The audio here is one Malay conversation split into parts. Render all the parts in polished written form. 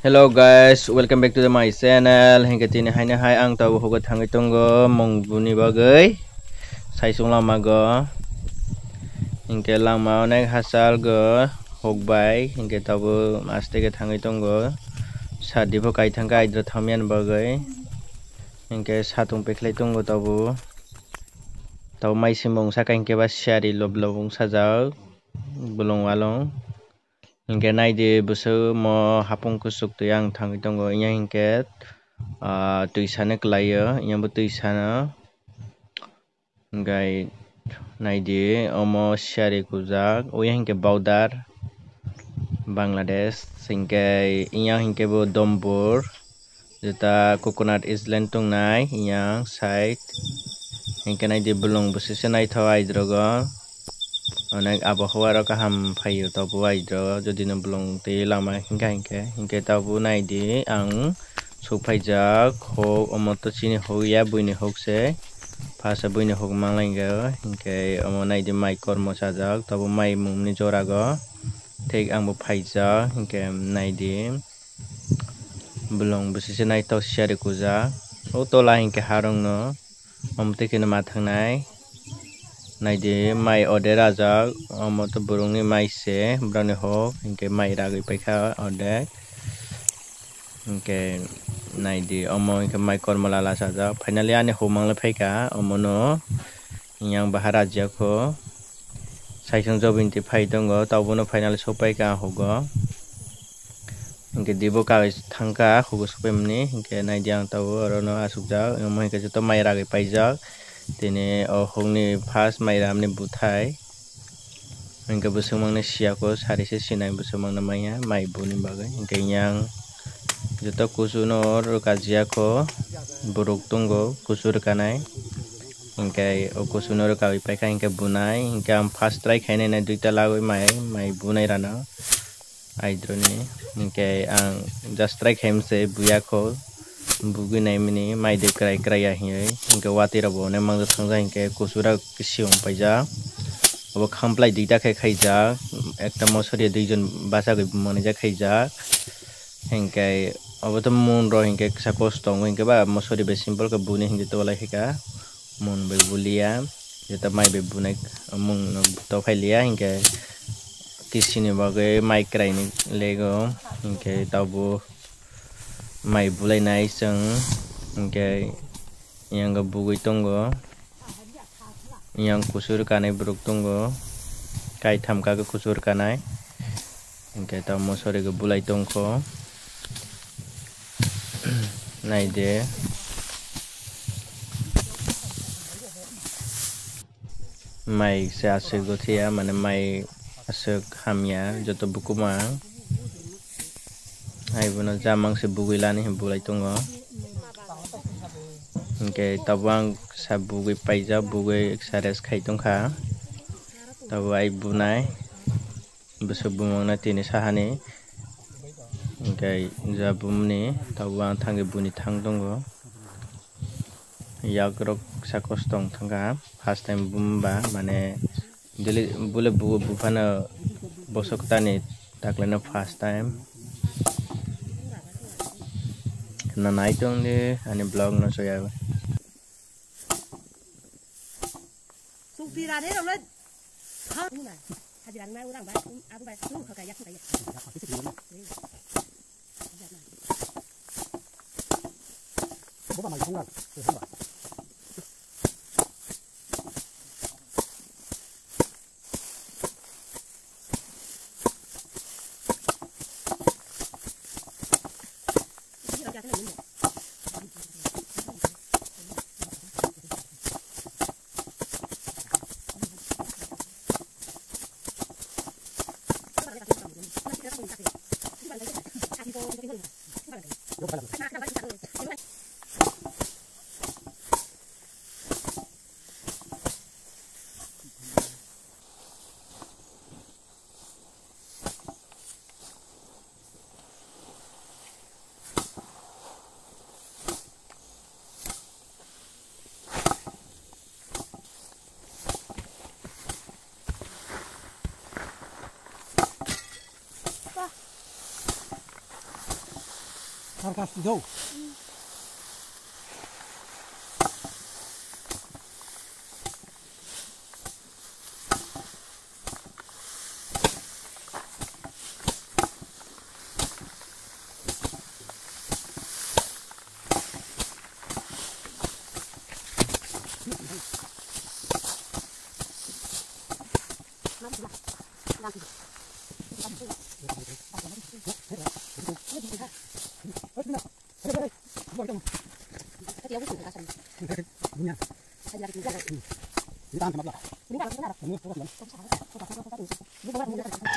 Hello guys, welcome back to my channel. Hingga tini hai ang tahu Hokgw thangai tongo mongbuni bagai. Saisung lama go. Hingga lama onek hasal go Hokgw. Hingga tahu aste ke thangai tongo. Sadi po kai thangkai idra thamian bagai. Hingga satung peklai tongo tahu. Tahu mai simong sakai hingga bas syari lob lobong sajau. Belong walong. Hingga nai di busu mo hapung kusuk tu yang thangai tongo inya hingga tuisana kelaya yang bertuisana hingga nai di omo syari kuzak yang hingga baudar Bangladesh hingga inya hingga bo dombur jeta coconut island tung nai yang side hingga nai di belong busu senai thawai drogo onek abahwa kaham phayo tabu aidro jodi no belong te lama hingga tabu nai di ang supaijak hok omoto chini hoya buini hokse phasa buini hok manglainga hingga omo nai di mai kormo sajak tabu mai mumni jorago thek ang bo phaijak hingga nai di belong busise nai taw share kuja o tola hingga harong no omte kino mathang nai nai di mai order ajak omoto burungni mai se brani hok hingga mai ragui paikha order hingga nai di omo hingga mai kormala la sajak finally ani homang la paika omono yang bahara jako saisung jobinti phai tongo tawbono finally sopaika Hokgw hingga dibo ka thangka Hokgw sopemni hingga nai di ang tawo rono asukjak omo hingga joto mai ragui paijak tini hokni first mai ramni buthai hingga busumangni siako sarisi sinai busumangna maya mai buni bagai hingga yang joto kusuno rukajiako buruk tunggo kusur kanai hingga kusuno rukawi paika hingga bunai hingga first try khainai na duita lagoi mai bunai rana aidroni hingga ang just try khaimse buyako bugi nai mini mai de krai krai ahi hingga wati rabo ne mang thangja hingga kusura kisiong paija obo khamplai duita khaija ekta mosori duijon basa goi manija khaija hingga obo to mun ro hingga sakos tong hingga ba mosori be simple ka buni hingga to lai hika mun be bulia jeta mai be bunai mung to phailia hingga kisini bagai mai krai ni lego hingga tabu mai bulai nai seng hingga yang bugui tonggo yang kusur kanai buruk tonggo kai thamka ke kusur kanai hingga ta mosori ke bulai tongko nai de mai se asuk gothia mane mai asuk hamya joto bukumang hai bono jamang se puilani bulai tongo hingga tabang sa bugui paija bugui sares khai tongkha tabai bunai busu bumangna tini sahani hingga jabumni tabang thangi buni thang tongo yagrok sakos tong thangka first time bumba mane dili bule bufana bosok tani taklena first time na naik dong di ani blog no soya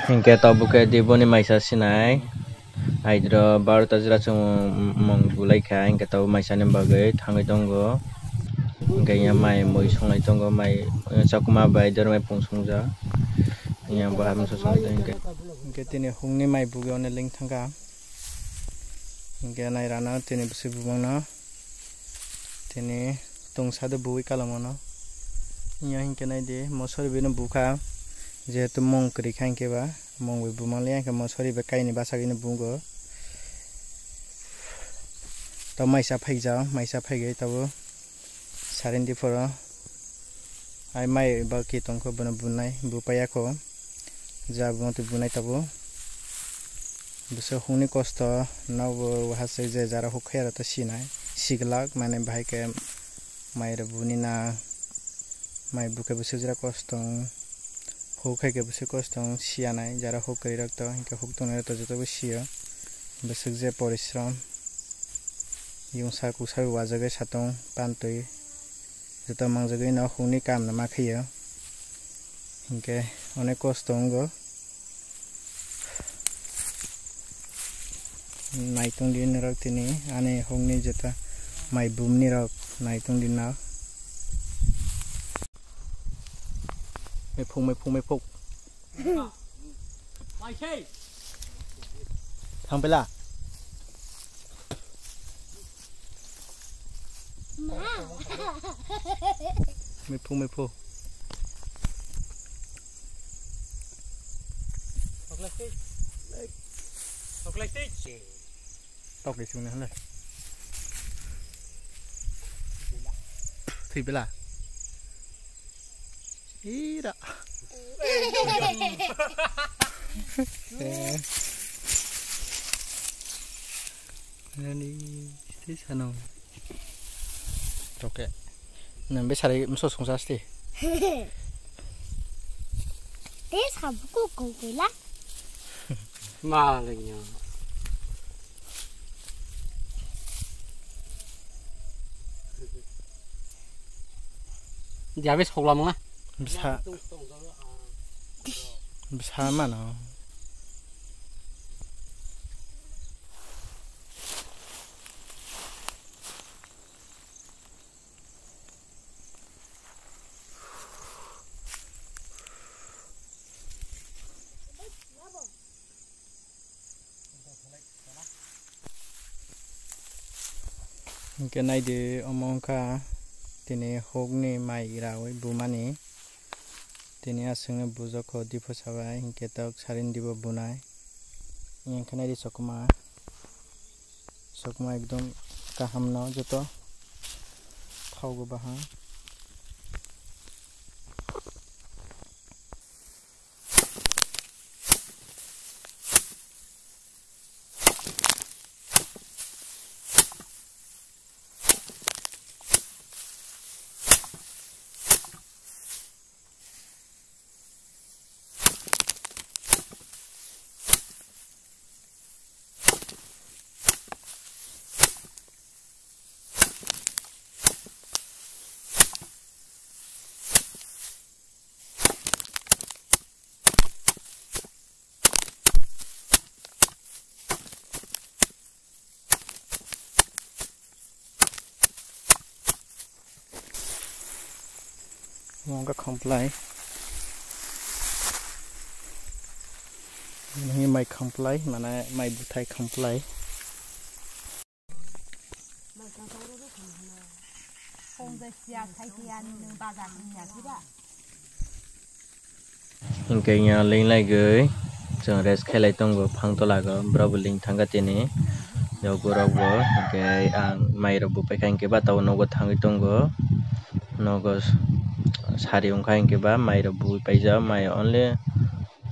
Hingga tau buka di boni maisa sinai, aidro baru tajra mong bulai ka hingga tau maisa nem bagai thangai tongo, hingga yang mai moi songai tongo mai sakuma bai dor mai pungsungja, yang baham sosong itu hingga tini hungni mai buga one ling thangka, hingga nai rana tini bisi bumana, tini tungsada bui kalamana, yang hingga nai de mosori bina buka. Jehetu mong kri khain ke ba mong wi bumali ang mo sori be kaini basagini bungo to maisa phai ge tabo sarendi foro ai mai ba ki tongko bana bunai bupaya ko ja bonti bunai tabo biso huni kosto naw hase je jara hukhera to sinai siglak mane bhai ke mai re bunina mai buke biso jara kostong Hokgw ke bisi kostong sianai jara hokgw rakto hingga hokgw rakto joto bisiyo besok je porishram yung saku wajagai satong pantui joto mangjagai na huni kam na makhiyo hingga onek kostong go naitung din rak tini ane hongni jeta mai bumni rak naitung din naไม่พุ่งไม่ใช่ทำไปล่ะไม่พุ่งตกเลยสิวนั่นเลยถีบไปล่ะIra. Ini di sana. Oke. Nambe sari musuh sungsa sti. Tes habuku kokborok. Malingnya. Dia habis Hokgw mah. Bisa mana? Cái này thì omong ka tini hokgni mai rawi bumani tini asungna bujoko dipo sabai hingke tok sarin dibo bunai yang kena di sokma ekdom kaham no joto thanggu baha Mongga comply ini mai comply mana mai butai comply hingkanya ling lai goi jeng res khelai tongo phang tola go brabo ling thanga tini Jogborok bo hingke ang mai rok bo paikha hingke ba tabo nogo thangui tongo nogo sari ongkha hingke ba mai rok bui paijak mai only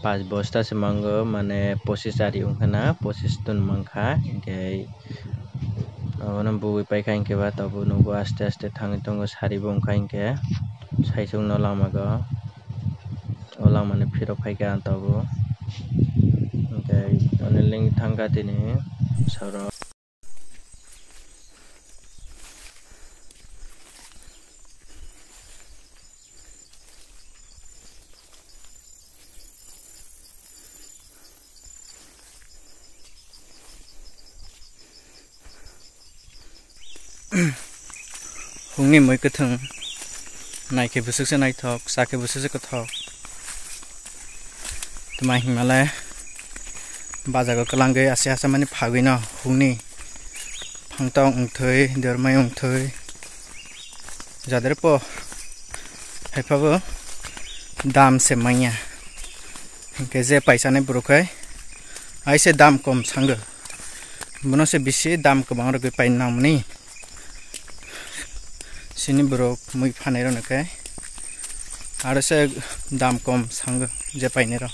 5 bosta se mango mane 25 ari ongkha na 25 ton mangkha hingke obono bui paikha hingke ba tabo nogo aste aste thangui tongo sari bo ongkha hingke saisung no lama go o lama ni phiro paikha ang tabo hingke oniling thangka tini sorok. Hungni moi kathung naike busuk se naithok sake busuk se kathok tuma himale bajago kalangai ase asa mani phagui no hungni phangtong ungthoi dermai ungthoi jader po haipabo dam se manya hingke je paisa ne brokai aise dam kom sanga bono se bisi dam kobang rogoi paina namni sini borok mui phanai ro nakai aro se dam kom sang je paine ro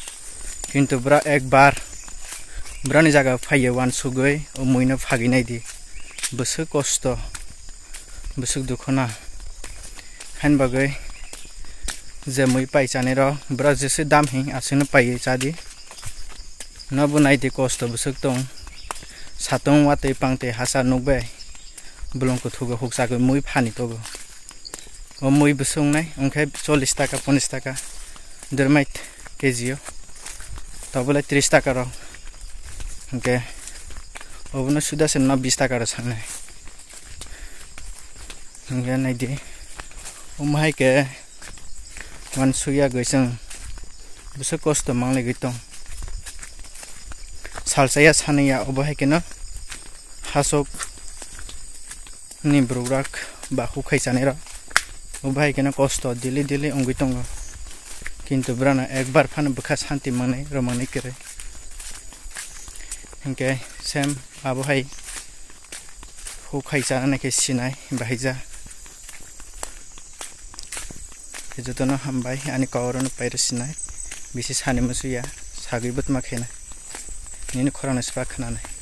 kintu bra ekbar brani jaga phaiye wan sugoi o mui no phagi nai di busuk kosto busuk dukhona han bagai je mui paisane ro bra jese dam hi asino paiye chadi no bunai di kosto busuk tong satong wate pangte hasa nukbe bulong ko thugo huksa ko mui phani togo o mui busung nai ongkai 40 taka 50 taka dermait kejio tabole 30 taka ro ongke obono suda se 20 taka ro sangnai ongke nai di omhai ke wan suya goisang busuk kosto mangle gitong salsaya sanaya obhai ke no hasok ni brugrak bahu khaisane ro obhai kena kosto dili dili ongui tongo kintu brana ekbar phan bukha shanti manai romani kere hingke sem abohai hu khaisa na ke sinai bahija ejotono hambai ani kawron pair sinai bisi sani musuya sagibut makhena nini khorana spa khana nai